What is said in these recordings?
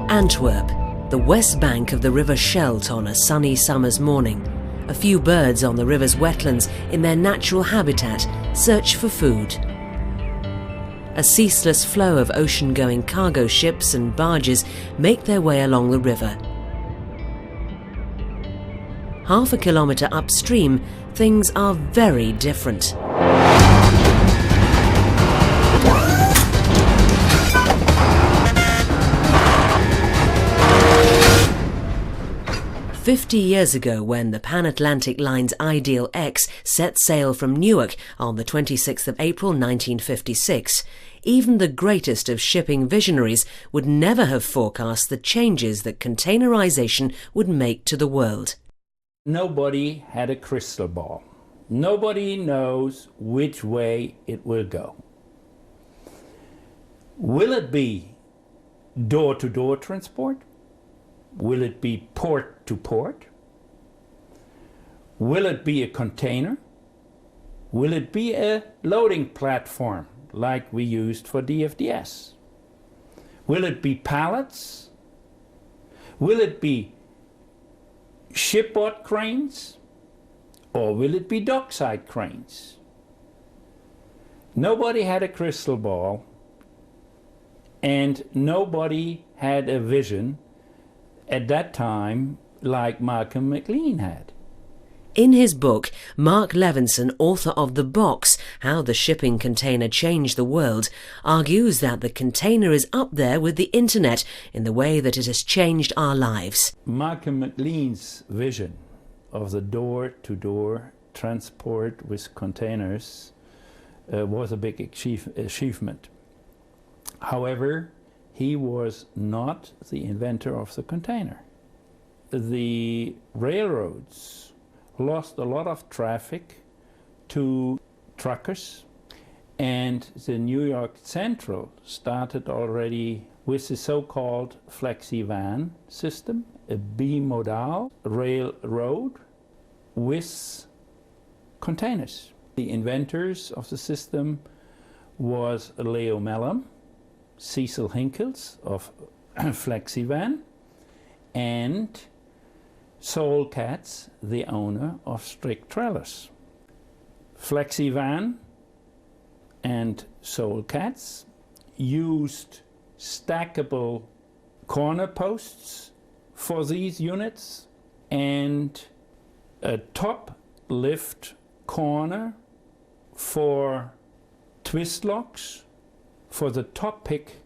Antwerp, the west bank of the River Scheldt on a sunny summer's morning. A few birds on the river's wetlands in their natural habitat search for food. A ceaseless flow of ocean-going cargo ships and barges make their way along the river. Half a kilometre upstream, things are very different. "50 years ago, when the Pan-Atlantic Line's Ideal X set sail from Newark on the 26th of April 1956, even the greatest of shipping visionaries would never have forecast the changes that containerization would make to the world. Nobody had a crystal ball. Nobody knows which way it will go. Will it be door-to-door transport? Will it be port to port? Will it be a container? Will it be a loading platform like we used for DFDS? Will it be pallets? Will it be shipboard cranes? Or will it be dockside cranes? Nobody had a crystal ball, and nobody had a vision at that time like Malcolm McLean had. In his book, Mark Levinson, author of The Box, How the Shipping Container Changed the World, argues that the container is up there with the internet in the way that it has changed our lives. Malcolm McLean's vision of the door-to-door transport with containers was a big achievement. However, he was not the inventor of the container. The railroads lost a lot of traffic to truckers, and the New York Central started already with the so-called flexi-van system, a bimodal railroad with containers. The inventors of the system was Leo Mellem, Cecil Hinkels of Flexivan, and Sol Katz, the owner of Strict Trailers. Flexivan and Sol Katz used stackable corner posts for these units and a top lift corner for twist locks for the top pick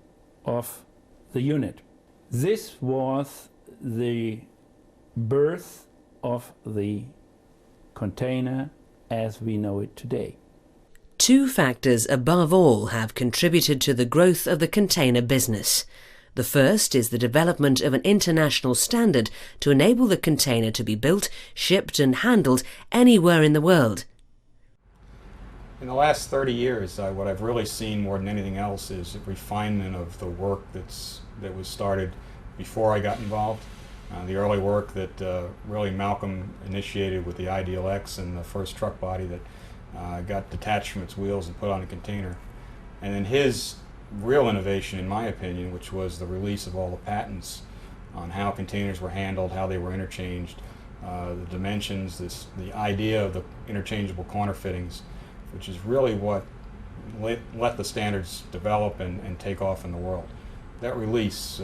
of the unit. This was the birth of the container as we know it today. Two factors above all have contributed to the growth of the container business. The first is the development of an international standard to enable the container to be built, shipped and handled anywhere in the world. In the last 30 years, what I've really seen more than anything else is a refinement of the work that was started before I got involved. The early work that really Malcolm initiated with the Ideal X and the first truck body that got detached from its wheels and put on a container. And then his real innovation, in my opinion, which was the release of all the patents on how containers were handled, how they were interchanged, the dimensions, the idea of the interchangeable corner fittings, which is really what let the standards develop and take off in the world. That release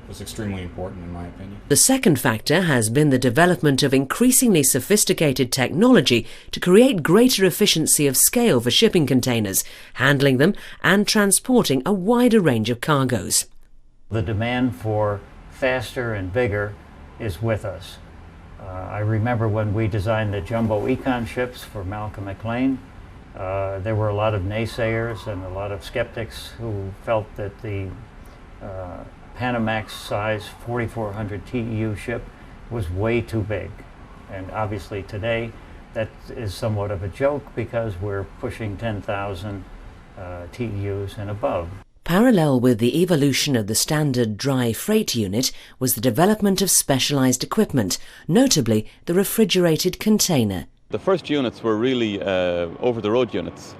was extremely important in my opinion. The second factor has been the development of increasingly sophisticated technology to create greater efficiency of scale for shipping containers, handling them and transporting a wider range of cargoes. The demand for faster and bigger is with us. I remember when we designed the jumbo econ ships for Malcolm McLean, there were a lot of naysayers and a lot of skeptics who felt that the Panamax size 4,400 TEU ship was way too big. And obviously today that is somewhat of a joke because we're pushing 10,000 TEUs and above. Parallel with the evolution of the standard dry freight unit was the development of specialized equipment, notably the refrigerated container. The first units were really over-the-road units,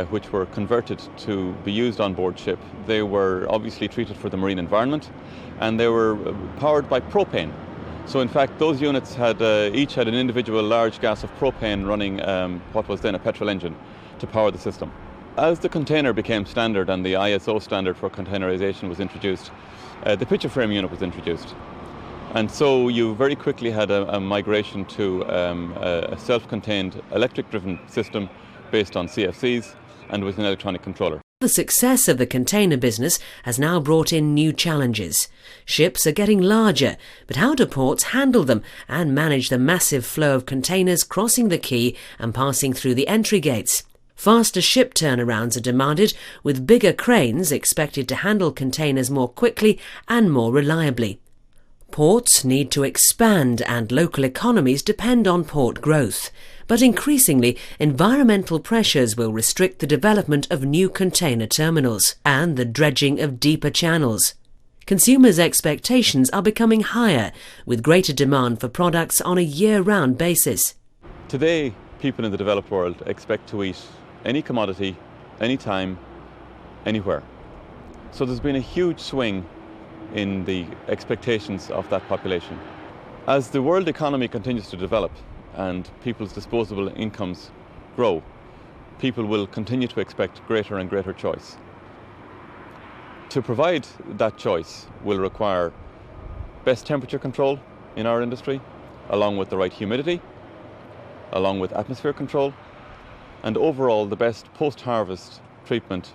which were converted to be used on board ship. They were obviously treated for the marine environment, and they were powered by propane. So in fact, those units had each had an individual large gas of propane running what was then a petrol engine to power the system. As the container became standard and the ISO standard for containerization was introduced, the picture frame unit was introduced. And so you very quickly had a migration to a self-contained electric-driven system based on CFCs and with an electronic controller. The success of the container business has now brought in new challenges. Ships are getting larger, but how do ports handle them and manage the massive flow of containers crossing the quay and passing through the entry gates? Faster ship turnarounds are demanded, with bigger cranes expected to handle containers more quickly and more reliably. Ports need to expand and local economies depend on port growth. But increasingly, environmental pressures will restrict the development of new container terminals and the dredging of deeper channels. Consumers' expectations are becoming higher, with greater demand for products on a year-round basis. Today, people in the developed world expect to eat any commodity, anytime, anywhere. So there's been a huge swing in the expectations of that population. As the world economy continues to develop and people's disposable incomes grow, people will continue to expect greater and greater choice. To provide that choice will require best temperature control in our industry, along with the right humidity, along with atmosphere control, and overall the best post-harvest treatment,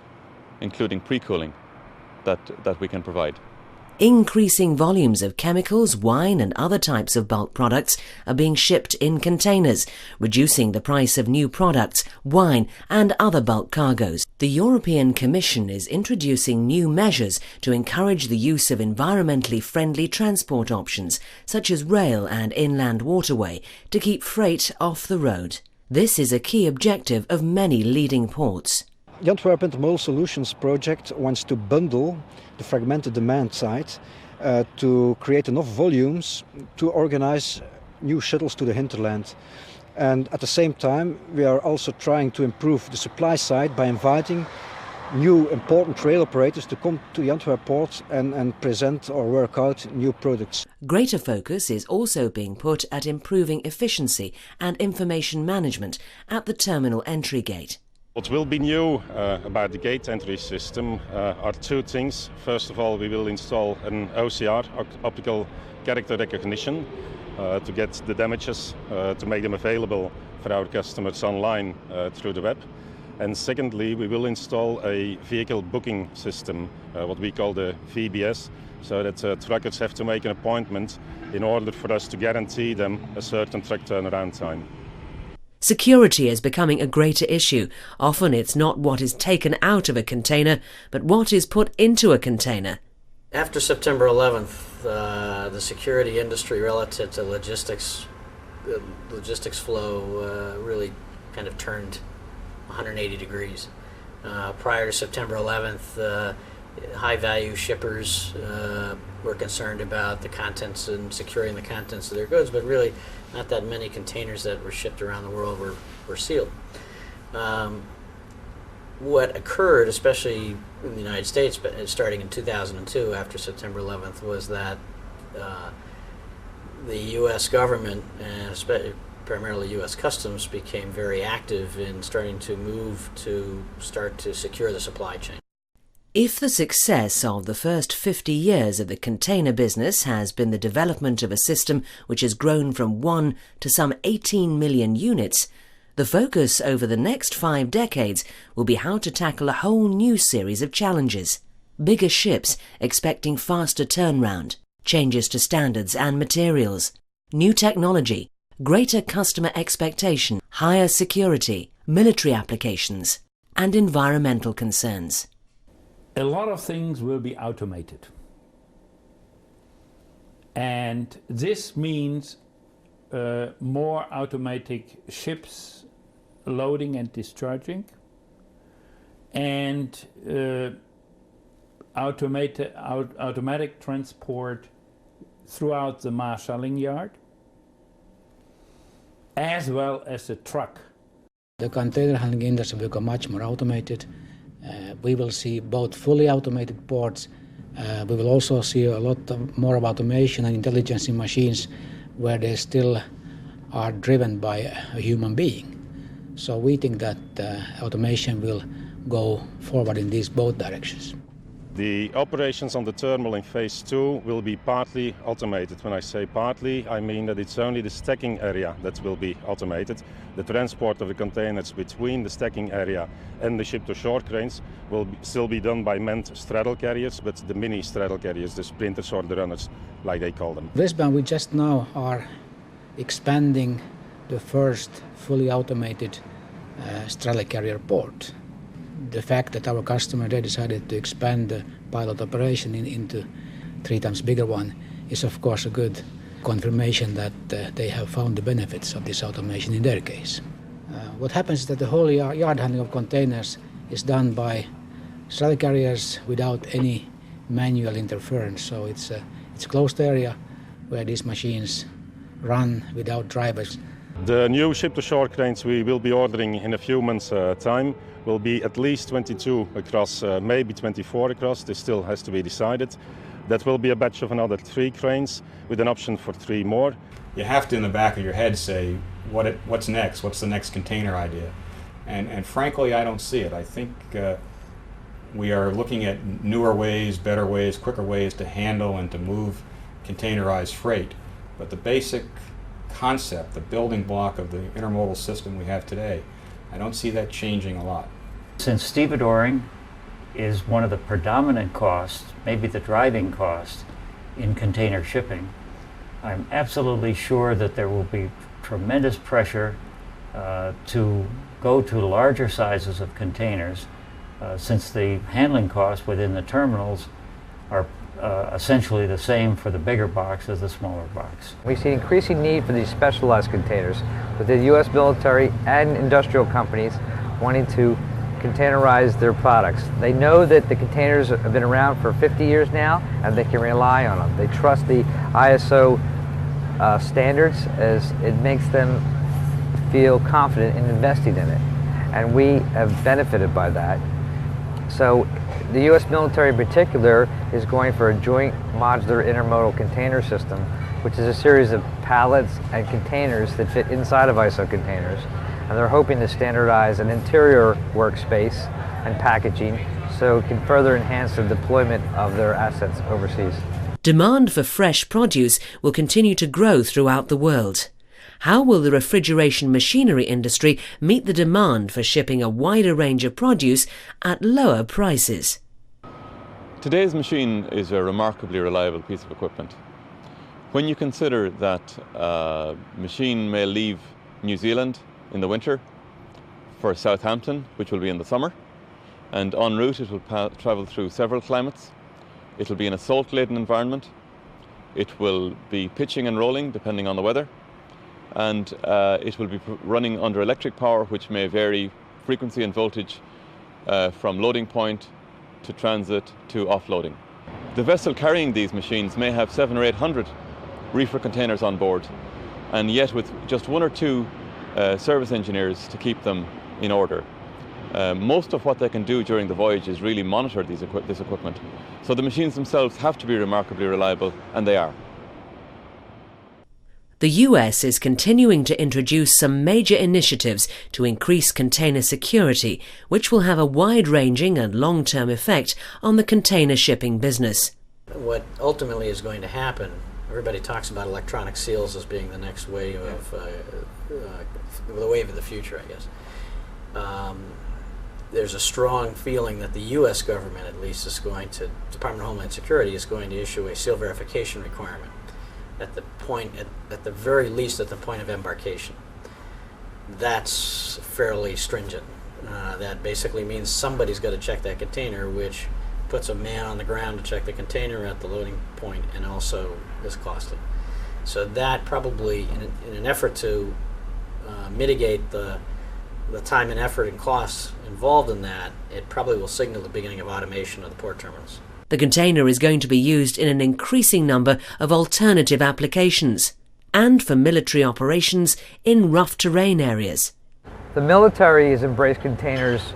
including pre-cooling, that we can provide. Increasing volumes of chemicals, wine and other types of bulk products are being shipped in containers, reducing the price of new products, wine and other bulk cargoes. The European Commission is introducing new measures to encourage the use of environmentally friendly transport options, such as rail and inland waterway, to keep freight off the road. This is a key objective of many leading ports. The Antwerp Intermodal Solutions project wants to bundle the fragmented demand side to create enough volumes to organize new shuttles to the hinterland. And at the same time, we are also trying to improve the supply side by inviting new important rail operators to come to the Antwerp port and present or work out new products. Greater focus is also being put at improving efficiency and information management at the terminal entry gate. What will be new about the gate entry system are two things. First of all, we will install an OCR, optical character recognition, to get the damages, to make them available for our customers online through the web. And secondly, we will install a vehicle booking system, what we call the VBS, so that truckers have to make an appointment in order for us to guarantee them a certain truck turnaround time. Security is becoming a greater issue. Often it's not what is taken out of a container, but what is put into a container. After September 11th, the security industry relative to logistics flow really kind of turned 180 degrees. Prior to September 11th, high-value shippers were concerned about the contents and securing the contents of their goods, but really not that many containers that were shipped around the world were sealed. What occurred, especially in the United States, but starting in 2002 after September 11th, was that the U.S. government, and especially primarily U.S. Customs, became very active in starting to move to start to secure the supply chain. If the success of the first 50 years of the container business has been the development of a system which has grown from 1 to some 18 million units, the focus over the next 5 decades will be how to tackle a whole new series of challenges. Bigger ships expecting faster turnaround, changes to standards and materials, new technology, greater customer expectation, higher security, military applications, and environmental concerns. A lot of things will be automated. And this means more automatic ships loading and discharging, and automatic transport throughout the marshalling yard, as well as the truck. The container handling industry will become much more automated. We will see both fully automated ports. We will also see a lot more of automation and intelligence in machines where they still are driven by a human being. So we think that automation will go forward in these both directions. The operations on the terminal in phase 2 will be partly automated. When I say partly, I mean that it's only the stacking area that will be automated. The transport of the containers between the stacking area and the ship-to-shore cranes will still be done by manned straddle carriers, but the mini straddle carriers, the sprinters or the runners, like they call them. Westbound, we just now are expanding the first fully automated straddle carrier port. The fact that our customer, they decided to expand the pilot operation into 3 times bigger one is of course a good confirmation that they have found the benefits of this automation in their case. What happens is that the whole yard handling of containers is done by straddle carriers without any manual interference. So it's a closed area where these machines run without drivers. The new ship-to-shore cranes we will be ordering in a few months' time will be at least 22 across, maybe 24 across. This still has to be decided. That will be a batch of another 3 cranes with an option for 3 more. You have to, in the back of your head, say, what's next? What's the next container idea? And frankly, I don't see it. I think we are looking at newer ways, better ways, quicker ways to handle and to move containerized freight. But the basic concept, the building block of the intermodal system we have today, I don't see that changing a lot. Since stevedoring is one of the predominant costs, maybe the driving cost in container shipping, I'm absolutely sure that there will be tremendous pressure to go to larger sizes of containers since the handling costs within the terminals are essentially the same for the bigger box as the smaller box. We see increasing need for these specialized containers with the U.S. military and industrial companies wanting to containerize their products. They know that the containers have been around for 50 years now and they can rely on them. They trust the ISO standards as it makes them feel confident in investing in it. And we have benefited by that. So the U.S. military in particular is going for a joint modular intermodal container system, which is a series of pallets and containers that fit inside of ISO containers. And they're hoping to standardize an interior workspace and packaging so it can further enhance the deployment of their assets overseas. Demand for fresh produce will continue to grow throughout the world. How will the refrigeration machinery industry meet the demand for shipping a wider range of produce at lower prices? Today's machine is a remarkably reliable piece of equipment. When you consider that a machine may leave New Zealand in the winter for Southampton, which will be in the summer, and en route it will travel through several climates. It will be in a salt-laden environment. It will be pitching and rolling depending on the weather. And it will be running under electric power, which may vary frequency and voltage from loading point to transit to offloading. The vessel carrying these machines may have 700 or 800 reefer containers on board, and yet with just 1 or 2 service engineers to keep them in order. Most of what they can do during the voyage is really monitor this equipment. So the machines themselves have to be remarkably reliable, and they are. The US is continuing to introduce some major initiatives to increase container security, which will have a wide-ranging and long-term effect on the container shipping business. What ultimately is going to happen, everybody talks about electronic seals as being the next wave of the wave of the future, I guess. There's a strong feeling that the U.S. government, at least, is going to, Department of Homeland Security, is going to issue a seal verification requirement at the point, at the very least, at the point of embarkation. That's fairly stringent. That basically means somebody's got to check that container, which puts a man on the ground to check the container at the loading point, and also is costly. So that probably, in an effort to mitigate the time and effort and costs involved in that, it probably will signal the beginning of automation of the port terminals. The container is going to be used in an increasing number of alternative applications. and for military operations in rough terrain areas. The military has embraced containers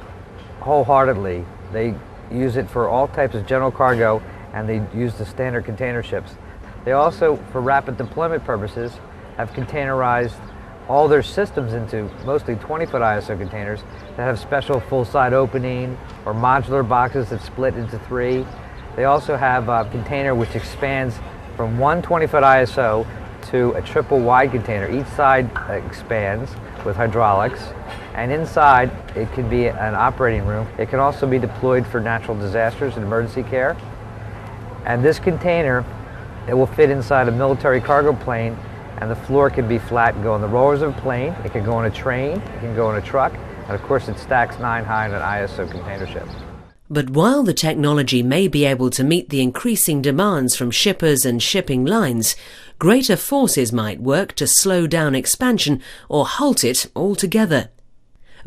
wholeheartedly. They use it for all types of general cargo, and they use the standard container ships. They also, for rapid deployment purposes, have containerized all their systems into mostly 20-foot ISO containers that have special full-side opening or modular boxes that split into 3. They also have a container which expands from one 20-foot ISO to a triple wide container. Each side expands with hydraulics, and inside it can be an operating room. It can also be deployed for natural disasters and emergency care. And this container, it will fit inside a military cargo plane, and the floor can be flat and go on the rollers of a plane. It can go on a train, it can go on a truck, and of course it stacks 9 high on an ISO container ship. But while the technology may be able to meet the increasing demands from shippers and shipping lines, greater forces might work to slow down expansion or halt it altogether.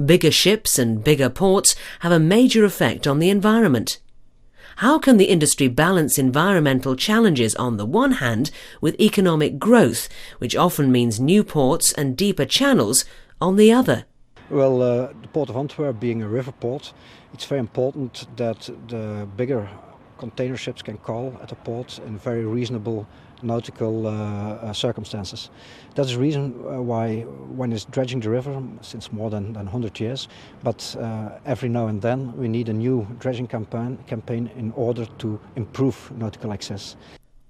Bigger ships and bigger ports have a major effect on the environment. How can the industry balance environmental challenges on the one hand with economic growth, which often means new ports and deeper channels, on the other? Well, the Port of Antwerp being a river port, it's very important that the bigger container ships can call at the port in very reasonable nautical circumstances. That's the reason why one is dredging the river since more than 100 years, but every now and then we need a new dredging campaign in order to improve nautical access.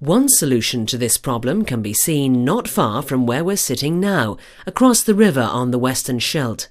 One solution to this problem can be seen not far from where we're sitting now, across the river on the Western Scheldt.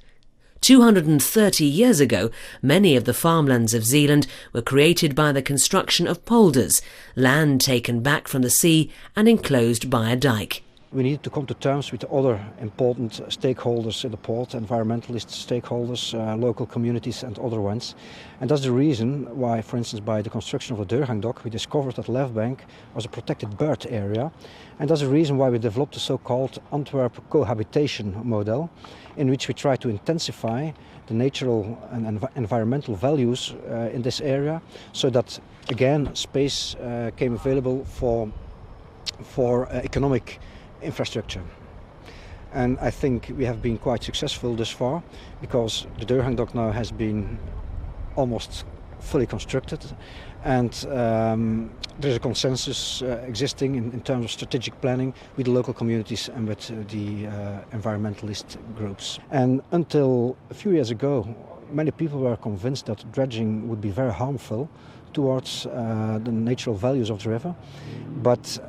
230 years ago, many of the farmlands of Zeeland were created by the construction of polders, land taken back from the sea and enclosed by a dike. We need to come to terms with other important stakeholders in the port, environmentalist stakeholders, local communities and other ones. And that's the reason why, for instance, by the construction of the Deurhangdok, we discovered that left bank was a protected bird area. And that's the reason why we developed the so-called Antwerp cohabitation model, in which we try to intensify the natural and environmental values in this area, so that, again, space came available for economic infrastructure. And I think we have been quite successful thus far, because the Deurhangdok now has been almost fully constructed, and there's a consensus existing in terms of strategic planning with the local communities and with the environmentalist groups. And until a few years ago, many people were convinced that dredging would be very harmful towards the natural values of the river. But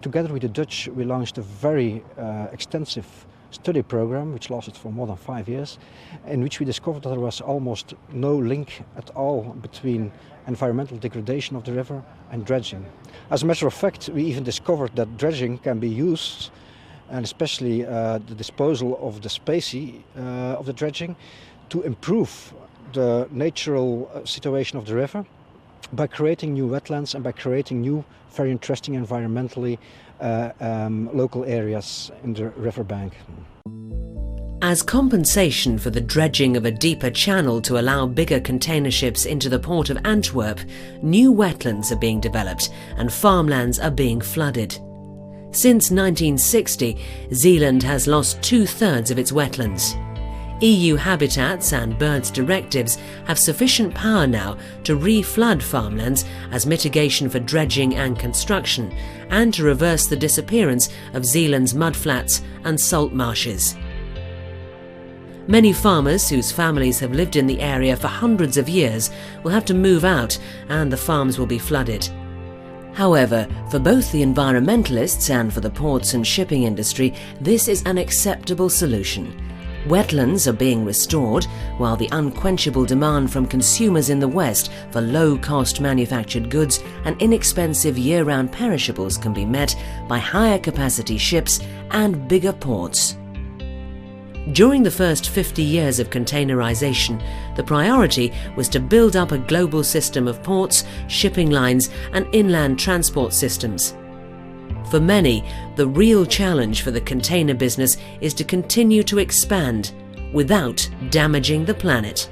together with the Dutch, we launched a very extensive study program, which lasted for more than 5 years, in which we discovered that there was almost no link at all between environmental degradation of the river and dredging. As a matter of fact, we even discovered that dredging can be used, and especially the disposal of the specie of the dredging, to improve the natural situation of the river by creating new wetlands and by creating new, very interesting environmentally local areas in the riverbank. As compensation for the dredging of a deeper channel to allow bigger container ships into the port of Antwerp, new wetlands are being developed and farmlands are being flooded. Since 1960, Zeeland has lost 2/3 of its wetlands. EU habitats and birds directives have sufficient power now to re-flood farmlands as mitigation for dredging and construction, and to reverse the disappearance of Zeeland's mudflats and salt marshes. Many farmers whose families have lived in the area for hundreds of years will have to move out, and the farms will be flooded. However, for both the environmentalists and for the ports and shipping industry, this is an acceptable solution. Wetlands are being restored, while the unquenchable demand from consumers in the West for low-cost manufactured goods and inexpensive year-round perishables can be met by higher-capacity ships and bigger ports. During the first 50 years of containerization, the priority was to build up a global system of ports, shipping lines, and inland transport systems. For many, the real challenge for the container business is to continue to expand without damaging the planet.